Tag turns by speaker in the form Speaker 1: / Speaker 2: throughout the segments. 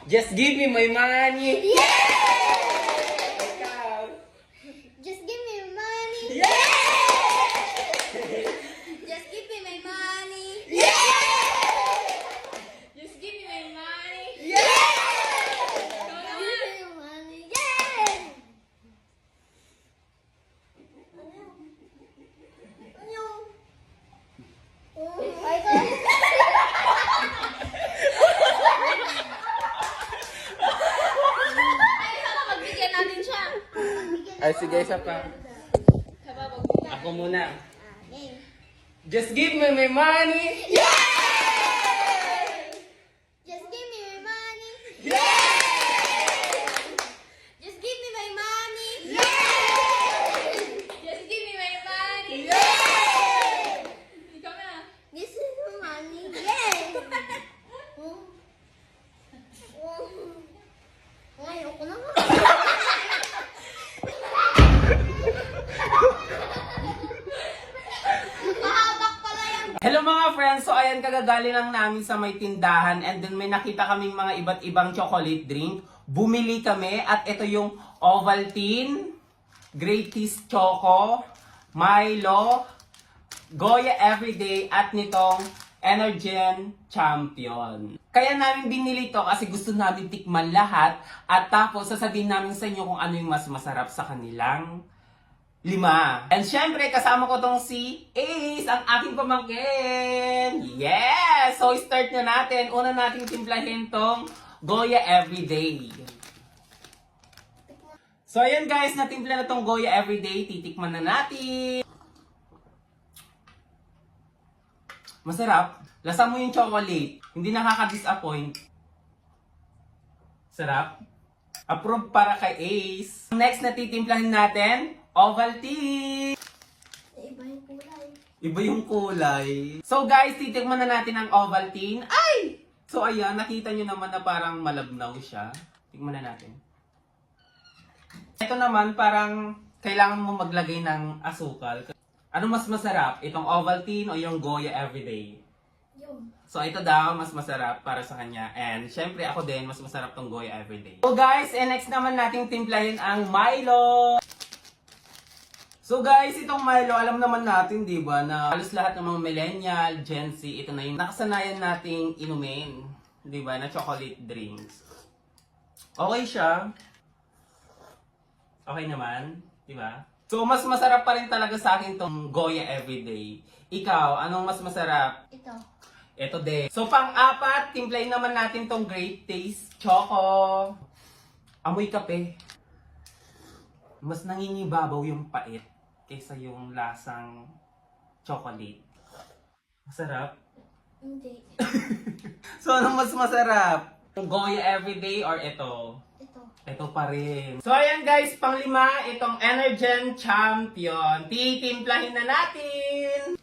Speaker 1: Just give me my money. Ikaw.
Speaker 2: Just give me your money. Just give me my money.
Speaker 3: Just give me my money.
Speaker 2: Ikaw naman. Your money. Ay,
Speaker 3: Ay, saka magbigyan natin siya.
Speaker 1: Ay, sige, isa pa.
Speaker 3: Saka magbigyan.
Speaker 1: Ako muna.
Speaker 2: game.
Speaker 1: Just give me my money.
Speaker 2: Just give me my money.
Speaker 1: Yeah!
Speaker 2: Just give me my money.
Speaker 3: Just give me my money. Ikaw na.
Speaker 2: This is my money. Yes. Ngayon ko na nga. Nakahabak pala yan.
Speaker 1: Hello mga friends! So ayan, kagagali lang namin sa may tindahan and then may nakita kaming mga iba't ibang chocolate drink. Bumili kami at ito yung Ovaltine, Greatest Choco, Milo, Goya Everyday at nitong Energen Champion. Kaya namin binili to kasi gusto namin tikman lahat at tapos sasabihin namin sa inyo kung ano yung mas masarap sa kanilang 5. And syempre, kasama ko tong si Ace, ang aking pamangkin. Yes! So, start na natin. Una nating timplahin tong Goya Everyday. So, ayan guys, natimpla na tong Goya Everyday. Titikman na natin. Masarap. Lasa mo yung chocolate. Hindi nakaka-disappoint. Sarap. Approve para kay Ace. Next na titimplahin natin, Ovaltine.
Speaker 2: Iba yung kulay.
Speaker 1: Iba yung kulay. So guys, titikman na natin ang Ovaltine. Ay! So ayan, nakita nyo naman na parang malabnaw siya. Tikman na natin. Ito naman parang kailangan mo maglagay ng asukal. Ano mas masarap? Itong Ovaltine o yung Goya Everyday?
Speaker 2: Yun.
Speaker 1: So ito daw mas masarap para sa kanya. And syempre ako din mas masarap tong Goya Everyday. So guys, and next naman nating timplahin ang Milo. So guys, itong Milo, alam naman natin, di ba, na halos lahat ng mga millennial, Gen Z, ito na yung nakasanayan nating inumin, di ba, na chocolate drinks. Okay siya. Okay naman, di ba? So mas masarap pa rin talaga sa akin tong Goya Everyday. Ikaw, anong mas masarap?
Speaker 2: Ito.
Speaker 1: Ito din. So pang-apat, timplahin naman natin tong Great Taste Choco. Amoy kape. Mas nangingibabaw yung pait kaysa yung lasang chocolate. Masarap.
Speaker 2: Hindi.
Speaker 1: So anong mas masarap? Yung Goya Everyday or ito?
Speaker 2: Ito.
Speaker 1: Ito pa rin. So ayan guys, pang-5, itong Energen Champion. Titimplahin na natin!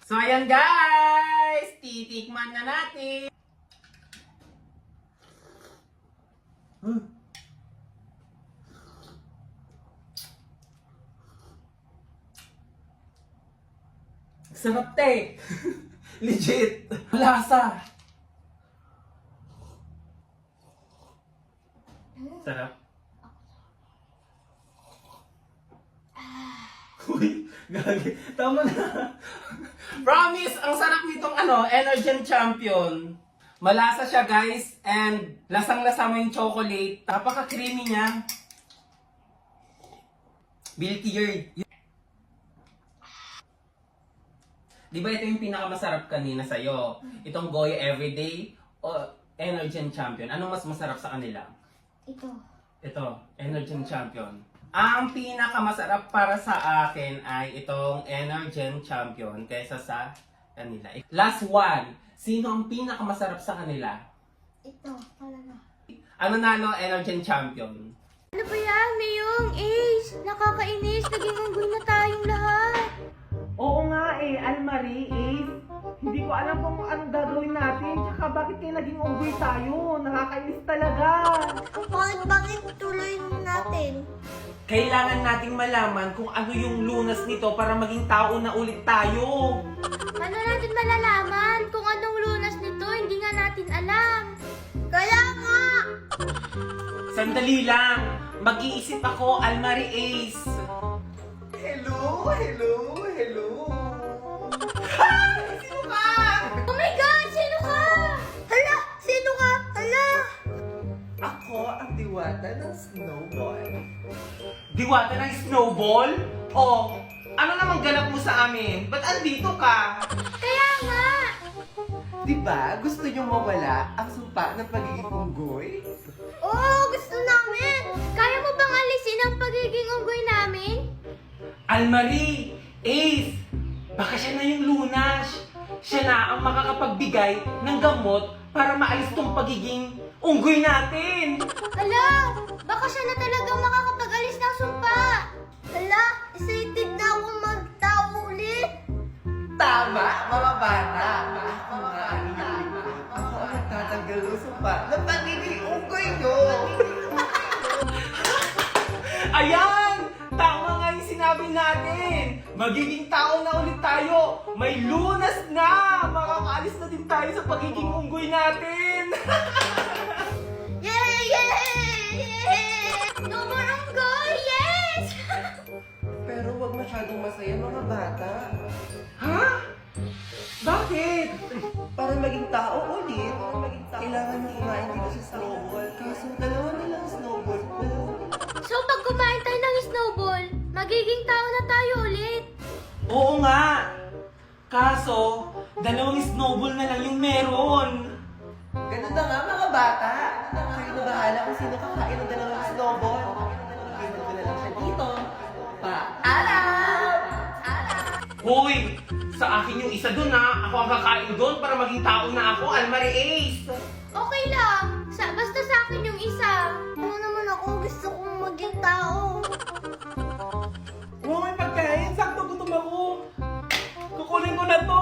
Speaker 1: So ayan guys, titikman na natin. Sarap te. Legit. Lasa. Sarap. Uy, gagi. Tama na. Promise, ang sarap nitong Energen Champion. Malasa siya guys, and lasang-lasa mo yung chocolate. Napaka-creamy niya. Milky Yard. Di ba ito yung pinakamasarap kanina sa'yo? Itong Goya Everyday o Energen Champion? Anong mas masarap sa kanila?
Speaker 2: Ito.
Speaker 1: Ito, Energen Champion. Ang pinakamasarap para sa akin ay itong Energen Champion kaysa sa kanila. Last one. Sino ang pinakamasarap sa kanila?
Speaker 2: Ito. Talaga.
Speaker 1: Ano nalo Energen Champion?
Speaker 2: Ano ba yan, Mayong? Ace, nakakainis. Naging unggoy na tayong lahat.
Speaker 1: Oo nga eh, Almarie, Ace. Hindi ko alam kung anong gagawin natin. Tsaka bakit kayo naging unggoy tayo? Nakakainis talaga.
Speaker 2: Bakit tuloy natin?
Speaker 1: Kailangan nating malaman kung ano yung lunas nito para maging tao na ulit tayo.
Speaker 2: Paano natin malalaman kung ano
Speaker 1: Sandali lang. Mag-iisip ako, Almari Ace. Hello. Sino ka?
Speaker 2: Oh my God! Sino ka? Hala! Sino ka? Hala!
Speaker 4: Ako ang diwata ng snowball.
Speaker 1: Diwata ng snowball? Oh, ano namang ganap mo sa amin? Ba't andito ka?
Speaker 2: Kaya nga!
Speaker 4: Diba gusto nyo mawala ang sumpa ng pagiging unggoy?
Speaker 2: Oo, gusto namin! Kaya mo bang alisin ang pagiging unggoy namin?
Speaker 1: Almari, Ace, baka siya na yung lunas. Siya na ang makakapagbigay ng gamot para maalis tong pagiging unggoy natin.
Speaker 2: Hala! Baka siya na talagang makakapag-alis ng sumpa! Hala! Excited na akong magtao ulit!
Speaker 4: Tama, mga bata. Ako nga ang inyong Ako ang magtatanggal ng sumpa ng pagiging unggoy nyo.
Speaker 1: Ayan! Tama nga yung sinabi natin! Magiging tao na ulit tayo! May lunas na! Makakaalis na din tayo sa pagiging unggoy natin!
Speaker 2: Yay! Yay! No more unggoy! Yes!
Speaker 4: Pero wag masyadong masaya, mga bata.
Speaker 1: Ha? Bakit?
Speaker 4: Para maging tao ulit, kailangan nyo kumain dito sa snowball. Kaso dalawa na lang snowball ko.
Speaker 2: So pag kumain tayo ng snowball, magiging tao na tayo ulit.
Speaker 1: Oo nga! Kaso, dalawang snowball na lang yung meron.
Speaker 4: Ganun na nga, mga bata. Kayo na bahala kung sino kakain ng dalawang snowball. Iwan ko na lang siya dito. Paalam!
Speaker 1: Hoy! Sa akin yung isa dun ha! Ako ang kakain dun para maging tao na ako, Almari Ace!
Speaker 2: Okay lang. Basta sa akin yung isa. Ano naman ako, gusto kong maging tao.
Speaker 1: Oo, may pagkain! Sakto gutom ako! Kukunin ko na to!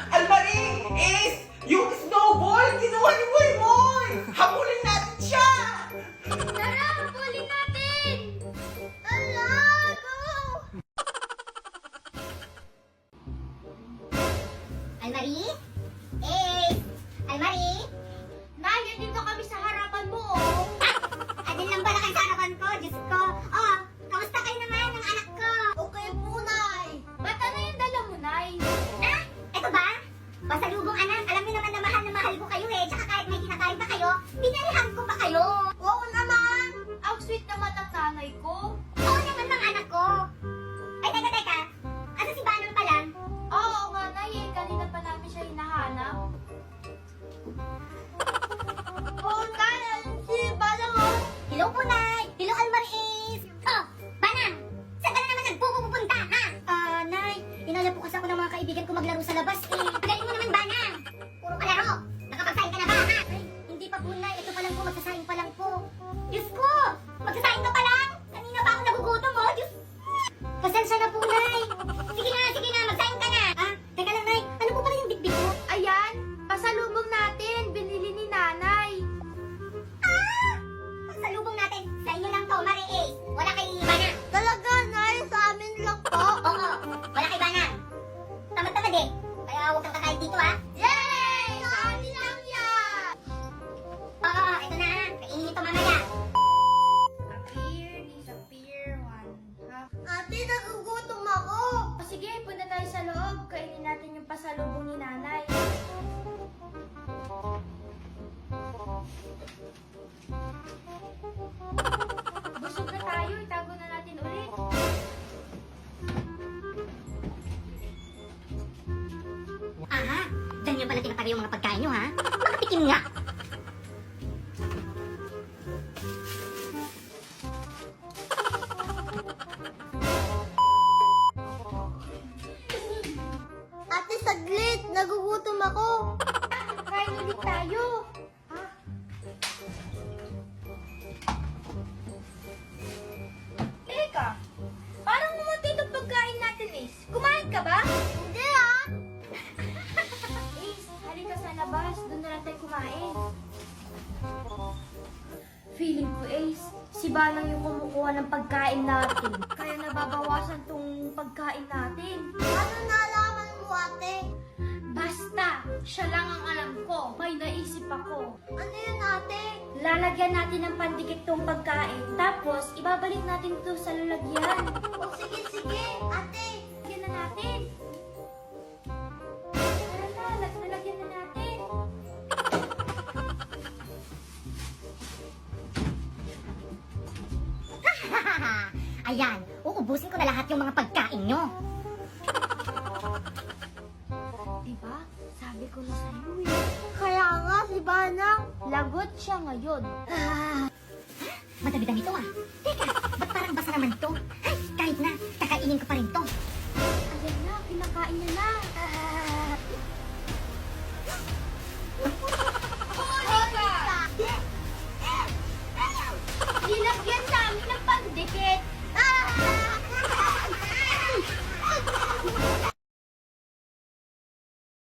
Speaker 1: Almari! Ace! Yung snowball! Kinuha ni Boy Boy! Habulin natin siya!
Speaker 2: Tara, habulin natin! Ala, go!
Speaker 5: Almari? Eh! Almari?
Speaker 2: Nay, dito kami sa harapan mo, oh.
Speaker 5: Adin lang pala kayo sa harapan ko, Diyos ko. Oh, kamusta kayo naman ng anak ko?
Speaker 2: Okay po, Nay. Ba't ano yung dala mo, Nay?
Speaker 5: Ah, eto ba? Pasalubong anak, alam niyo naman na mahal ko kayo eh. Tsaka kahit may kinakain pa kayo, binarihan ko pa kayo.
Speaker 2: Oo naman. Ang sweet naman ng nanay ko.
Speaker 5: Oo naman ng anak ko. Ay, teka. Asa si Banang pala?
Speaker 2: Oo nga, Nay. Eh, kanina pa namin siya hinahanap. Oo, Nay. Si Balang, oh.
Speaker 5: Hello po, Nay. Hello, Almaris. Oh, Banang, saan ka na naman nagpupunta, ha? Nay, inalapukas ako ng mga kaibigan ko maglaro sa labas eh. Galing mo naman, Banang. Puro kalaro. Nakapagsaing ka na ba, ha? Ay, hindi pa po, Nay. Ito pa lang po, magsasaing pa lang po. Diyos ko, magsasaing ka pa lang? Kanina pa ako nagugutom, oh. Diyos. Pasensya na po, Nay. Sige na, magsaing ka na. Ah, teka lang, Nay. Ano po pala yung bitbit mo?
Speaker 2: Ayan, pasalubong natin. Binili ni Nanay.
Speaker 5: Ah! Pasalubong natin. Sa inyo lang to, Mari A. Wala kay Banang.
Speaker 2: Talaga, Nay? Sa amin lang po.
Speaker 5: Oo, wala kay Banang. Tamad-tamad eh. Kaya huwag kang kakain dito, ha?
Speaker 2: Yay! Sa amin lang yan!
Speaker 5: Oo, ito na, ha? Kainin ito mamaya.
Speaker 2: Disappear, 1/2. Ate, nagugutom ako. O sige, punta tayo sa loob. Kainin natin yung pasalubong ni Nanay. Busog na tayo. Itago na natin ulit.
Speaker 5: Aha, dyan nyo pala tinatabi yung mga pagkain nyo, ha? Makatikim nga.
Speaker 2: Ate, saglit. Nagugutom ako. Kain ulit tayo. Teka, parang umuti itong pagkain natin, Ace. Kumain ka ba? Hindi, ah. Ace, halika sa labas. Doon na lang tayo kumain. Feeling ko, Ace, si Banang yung kumukuha ng pagkain natin. Kaya nababawasan tong pagkain natin. Ano nalaman mo, ate? Basta, siya lang ang alam ko. May naisip ako. Ano yun, ate? Lalagyan natin ng pandikit tong pagkain. Tapos, ibabalik natin ito sa lalagyan.
Speaker 5: O sige, sige, ate.
Speaker 2: Lagyan na natin. Tara na, lalagyan na natin.
Speaker 5: Ayan, uubusin ko na lahat yung mga pagkain nyo.
Speaker 2: Diba? Sabi ko na sa'yo eh. Kaya nga, si Banang, lagot siya ngayon.
Speaker 5: Madami-dami to ah. Teka, ba't parang basa naman to? Ay, kahit na, kakainin ko pa rin to.